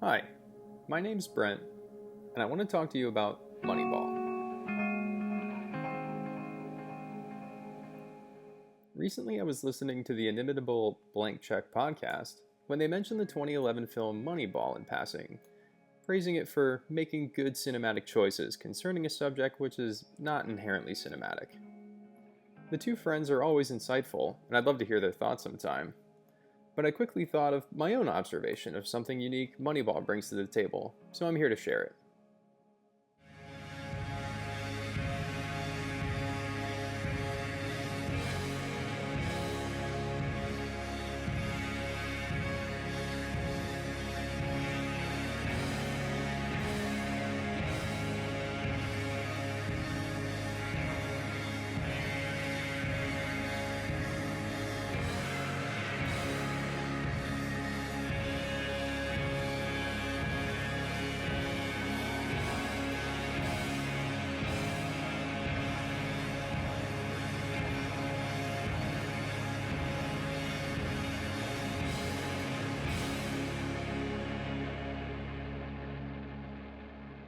Hi, my name's Brent, and I want to talk to you about Moneyball. Recently, I was listening to the inimitable Blank Check podcast when they mentioned the 2011 film Moneyball in passing, praising it for making good cinematic choices concerning a subject which is not inherently cinematic. The two friends are always insightful, and I'd love to hear their thoughts sometime. But I quickly thought of my own observation of something unique Moneyball brings to the table, so I'm here to share it.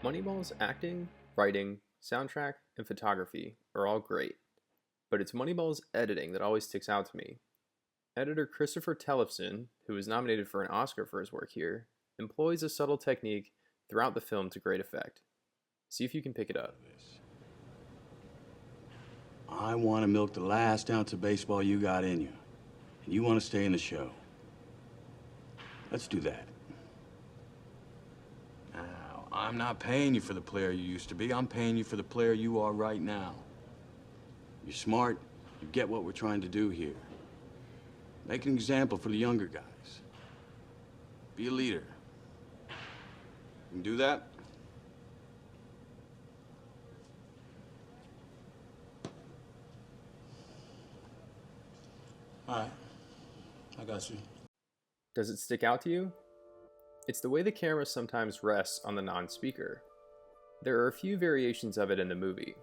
Moneyball's acting, writing, soundtrack, and photography are all great, but it's Moneyball's editing that always sticks out to me. Editor Christopher Tellefson, who was nominated for an Oscar for his work here, employs a subtle technique throughout the film to great effect. See if you can pick it up. I want to milk the last ounce of baseball you got in you, and you want to stay in the show. Let's do that. Now, I'm not paying you for the player you used to be. I'm paying you for the player you are right now. You're smart. You get what we're trying to do here. Make an example for the younger guys. Be a leader. You can do that? All right. I got you. Does it stick out to you? It's the way the camera sometimes rests on the non-speaker. There are a few variations of it in the movie.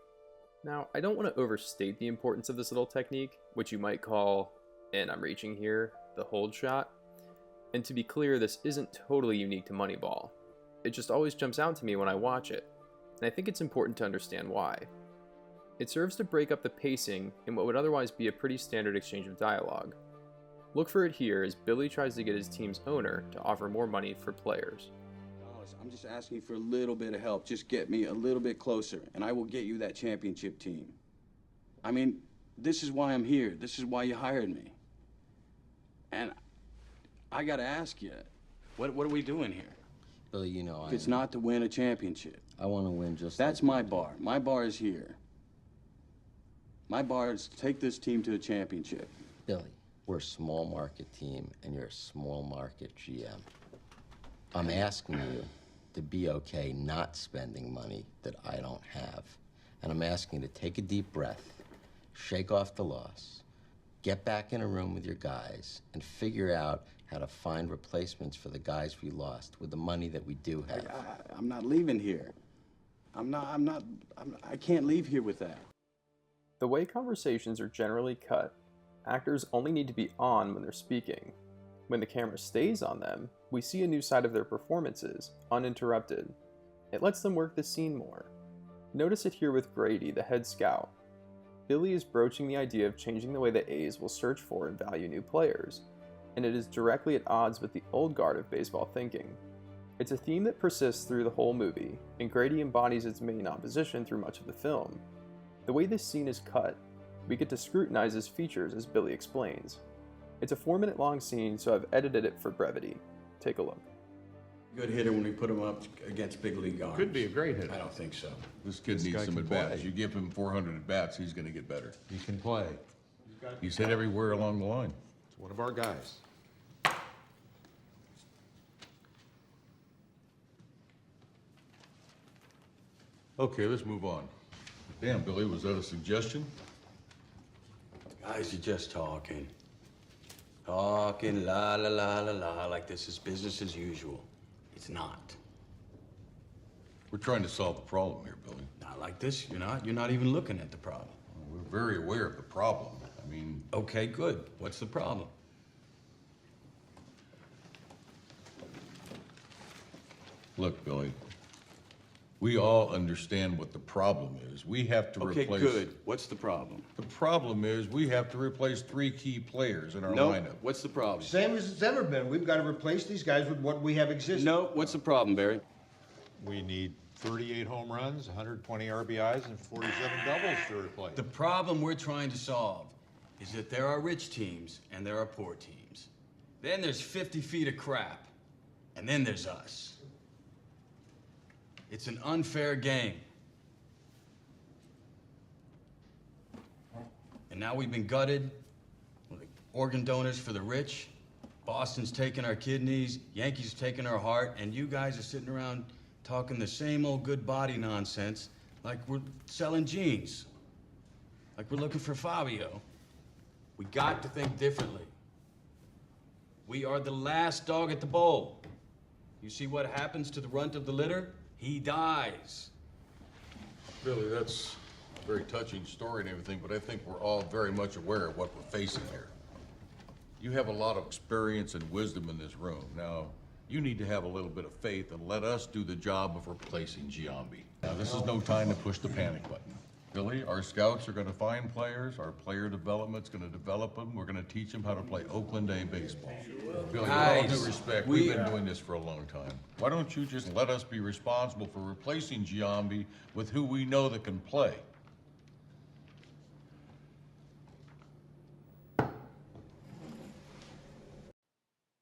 Now, I don't want to overstate the importance of this little technique, which you might call, and I'm reaching here, the hold shot. And to be clear, this isn't totally unique to Moneyball. It just always jumps out to me when I watch it, and I think it's important to understand why. It serves to break up the pacing in what would otherwise be a pretty standard exchange of dialogue. Look for it here as Billy tries to get his team's owner to offer more money for players. I'm just asking for a little bit of help. Just get me a little bit closer, and I will get you that championship team. I mean, this is why I'm here. This is why you hired me. And I gotta ask you, what are we doing here? Billy, you know, If it's not to win a championship. I want to win just That's my bar. My bar is here. My bar is to take this team to a championship. Billy, we're a small market team, and you're a small market GM. I'm asking you to be okay not spending money that I don't have. And I'm asking you to take a deep breath, shake off the loss, get back in a room with your guys, and figure out how to find replacements for the guys we lost with the money that we do have. I'm not leaving here. I can't leave here with that. The way conversations are generally cut, actors only need to be on when they're speaking. When the camera stays on them, we see a new side of their performances, uninterrupted. It lets them work the scene more. Notice it here with Grady, the head scout. Billy is broaching the idea of changing the way the A's will search for and value new players, and it is directly at odds with the old guard of baseball thinking. It's a theme that persists through the whole movie, and Grady embodies its main opposition through much of the film. The way this scene is cut, we get to scrutinize his features as Billy explains. It's a 4-minute long scene, so I've edited it for brevity. Take a look. Good hitter when we put him up against big league arms. Could be a great hitter. I don't think so. This kid This needs guy some can at-bats. play. You give him 400 at-bats, he's going to get better. He can play. He's hit everywhere along the line. He's one of our guys. Okay, let's move on. Damn, Billy, was that a suggestion? Guys, you're just talking. Talking la la la la la like this is business as usual. It's not. We're trying to solve the problem here, Billy. Not like this, you're not. You're not even looking at the problem. We're very aware of the problem. I mean, Okay, good. What's the problem? Look, Billy, we all understand what the problem is. We have to Okay, replace... good. What's the problem? The problem is we have to replace 3 key players in our No. lineup. What's the problem? Same as it's ever been. We've got to replace these guys with what we have existing. No. What's the problem, Barry? We need 38 home runs, 120 RBIs, and 47 doubles to replace. The problem we're trying to solve is that there are rich teams and there are poor teams. Then there's 50 feet of crap. And then there's us. It's an unfair game. And now we've been gutted. We're the organ donors for the rich. Boston's taking our kidneys. Yankees taking our heart. And you guys are sitting around talking the same old good body nonsense like we're selling jeans. Like we're looking for Fabio. We got to think differently. We are the last dog at the bowl. You see what happens to the runt of the litter? He dies. Billy, that's a very touching story and everything, but I think we're all very much aware of what we're facing here. You have a lot of experience and wisdom in this room. Now, you need to have a little bit of faith and let us do the job of replacing Giambi. Now, this is no time to push the panic button. Billy, our scouts are going to find players. Our player development's going to develop them. We're going to teach them how to play Oakland A baseball. Billy, with all due respect, we've been doing this for a long time. Why don't you just let us be responsible for replacing Giambi with who we know that can play?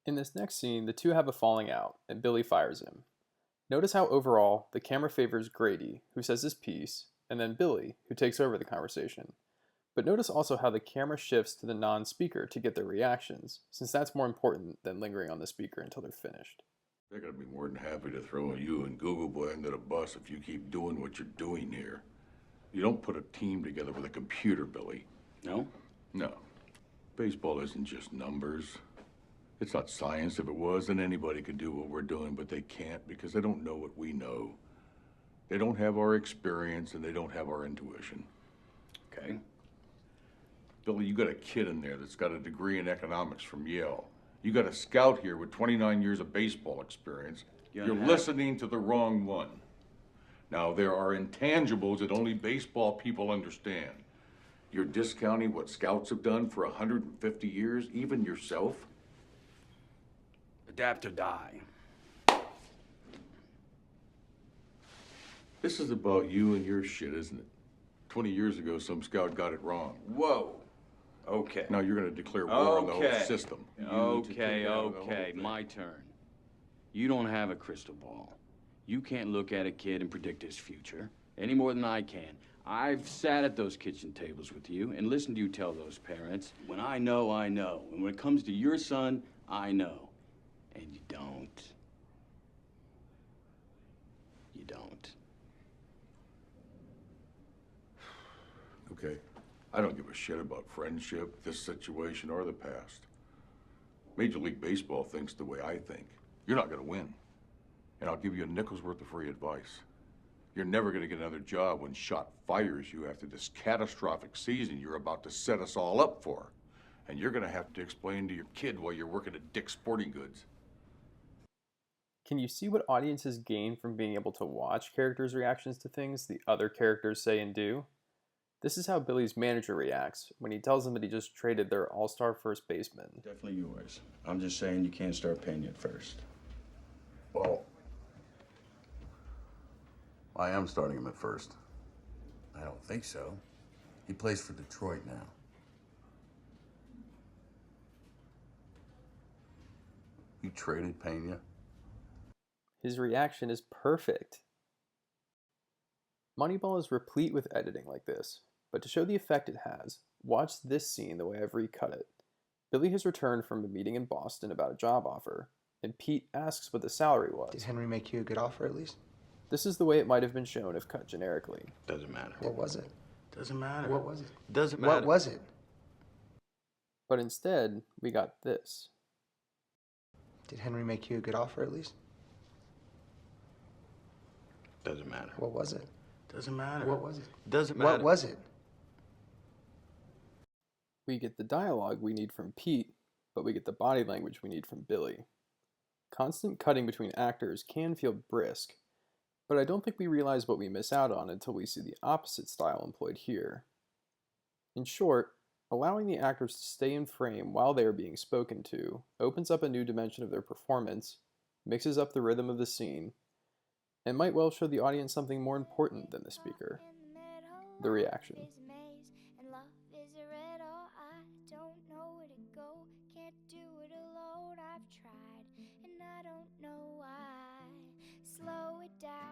In this next scene, the two have a falling out, and Billy fires him. Notice how overall, the camera favors Grady, who says his piece, and then Billy, who takes over the conversation. But notice also how the camera shifts to the non-speaker to get their reactions, since that's more important than lingering on the speaker until they're finished. They're gonna be more than happy to throw you and Google Boy under the bus if you keep doing what you're doing here. You don't put a team together with a computer, Billy. No? No. Baseball isn't just numbers. It's not science. If it was, then anybody could do what we're doing, but they can't because they don't know what we know. They don't have our experience and they don't have our intuition. Okay. Billy, you got a kid in there that's got a degree in economics from Yale. You got a scout here with 29 years of baseball experience. You're listening to the wrong one. Now, there are intangibles that only baseball people understand. You're discounting what scouts have done for 150 years, even yourself? Adapt or die. This is about you and your shit, isn't it? 20 years ago, some scout got it wrong. Whoa. Okay. Now you're gonna declare war on the whole system. You need to take Okay, down the whole okay. thing. My turn. You don't have a crystal ball. You can't look at a kid and predict his future any more than I can. I've sat at those kitchen tables with you and listened to you tell those parents, when I know, I know. And when it comes to your son, I know. And you don't. You don't. Okay. I don't give a shit about friendship, this situation, or the past. Major League Baseball thinks the way I think. You're not gonna win. And I'll give you a nickel's worth of free advice. You're never gonna get another job when Schott fires you after this catastrophic season you're about to set us all up for. And you're gonna have to explain to your kid while you're working at Dick's Sporting Goods. Can you see what audiences gain from being able to watch characters' reactions to things the other characters say and do? This is how Billy's manager reacts when he tells him that he just traded their all-star first baseman. Definitely yours. I'm just saying you can't start paying it first. Well, I am starting him at first. I don't think so. He plays for Detroit now. You traded Pena? His reaction is perfect. Moneyball is replete with editing like this, but to show the effect it has, watch this scene the way I've recut it. Billy has returned from a meeting in Boston about a job offer, and Pete asks what the salary was. Did Henry make you a good offer at least? This is the way it might have been shown if cut generically. Doesn't matter. What was it? Doesn't matter. What was it? Doesn't matter. What was it? But instead, we got this. Did Henry make you a good offer at least? Doesn't matter. What was it? Doesn't matter. What was it? Doesn't matter. What was it? We get the dialogue we need from Pete, but we get the body language we need from Billy. Constant cutting between actors can feel brisk, but I don't think we realize what we miss out on until we see the opposite style employed here. In short, allowing the actors to stay in frame while they are being spoken to opens up a new dimension of their performance, mixes up the rhythm of the scene, and might well show the audience something more important than the speaker: the reaction. Can't do it alone, I've tried, and I don't know why. Slow it down.